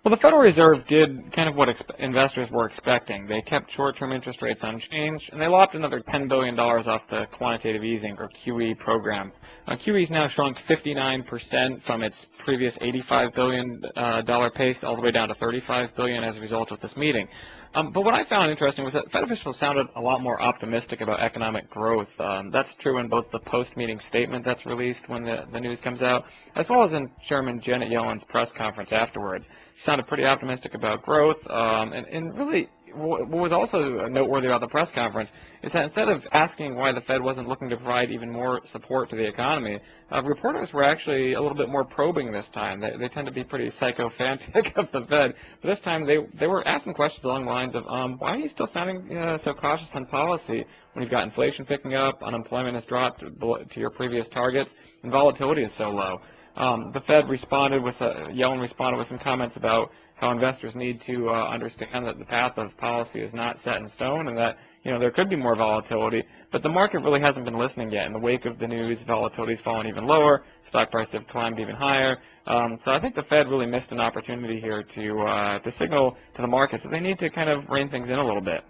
Well, the Federal Reserve did kind of what investors were expecting. They kept short-term interest rates unchanged, and they lopped another $10 billion off the quantitative easing, or QE, program. QE has now shrunk 59% from its previous $85 billion pace all the way down to $35 billion as a result of this meeting. But what I found interesting was that Fed officials sounded a lot more optimistic about economic growth. That's true in both the post-meeting statement that's released when the news comes out, as well as in Chairman Janet Yellen's press conference afterwards. She sounded pretty optimistic about growth, and really what was also noteworthy about the press conference is that instead of asking why the Fed wasn't looking to provide even more support to the economy, reporters were actually a little bit more probing this time. They tend to be pretty sycophantic of the Fed, but this time they were asking questions along the lines of, why are you still sounding so cautious on policy when you've got inflation picking up, unemployment has dropped to your previous targets, and volatility is so low? The Fed responded with, Yellen responded with some comments about how investors need to understand that the path of policy is not set in stone and that, there could be more volatility, but the market really hasn't been listening yet. In the wake of the news, volatility's fallen even lower, stock prices have climbed even higher. So I think the Fed really missed an opportunity here to signal to the markets that they need to kind of rein things in a little bit.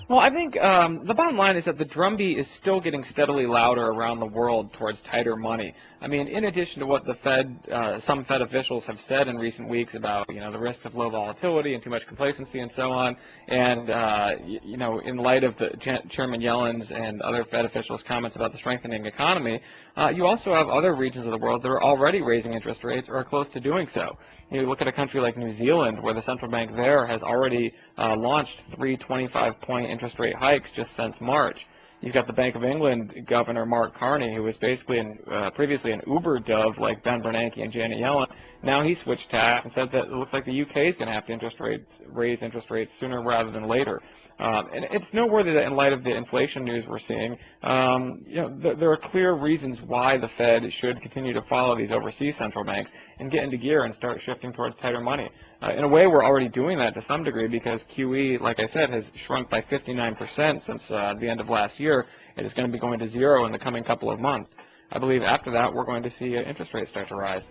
Well, I think the bottom line is that the drumbeat is still getting steadily louder around the world towards tighter money. I mean, in addition to what the Fed, some Fed officials have said in recent weeks about, the risks of low volatility and too much complacency and so on, and, in light of the Chairman Yellen's and other Fed officials' comments about the strengthening economy, you also have other regions of the world that are already raising interest rates or are close to doing so. You look at a country like New Zealand, where the central bank there has already launched 3 25-point interest rate hikes just since March. You've got the Bank of England Governor Mark Carney, who was basically previously an Uber dove like Ben Bernanke and Janet Yellen. Now he switched tacks and said that it looks like the UK is going to have to raise interest rates sooner rather than later. And it's noteworthy that in light of the inflation news we're seeing, there are clear reasons why the Fed should continue to follow these overseas central banks and get into gear and start shifting towards tighter money. In a way, we're already doing that to some degree because QE, like I said, has shrunk by 59% since the end of last year. It is going to be going to zero in the coming couple of months. I believe after that, we're going to see interest rates start to rise.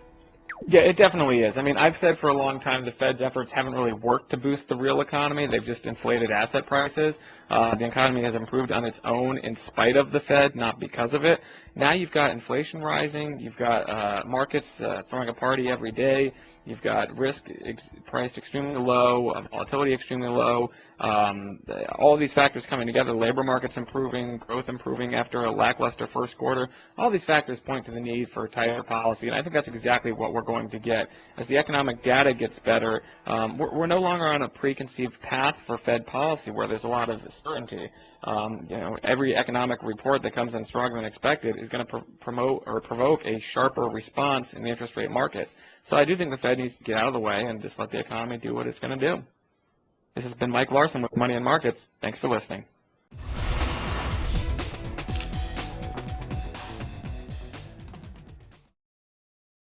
Yeah, it definitely is. I mean, I've said for a long time the Fed's efforts haven't really worked to boost the real economy. They've just inflated asset prices. The economy has improved on its own in spite of the Fed, not because of it. Now you've got inflation rising. You've got markets throwing a party every day. You've got risk priced extremely low, volatility extremely low. All of these factors coming together, labor markets improving, growth improving after a lackluster first quarter. All these factors point to the need for tighter policy, and I think that's exactly what we're going to get. As the economic data gets better, we're no longer on a preconceived path for Fed policy where there's a lot of certainty. Every economic report that comes in stronger than expected is going to promote or provoke a sharper response in the interest rate markets. So I do think the Fed needs to get out of the way and just let the economy do what it's going to do. This has been Mike Larson with Money and Markets. Thanks for listening.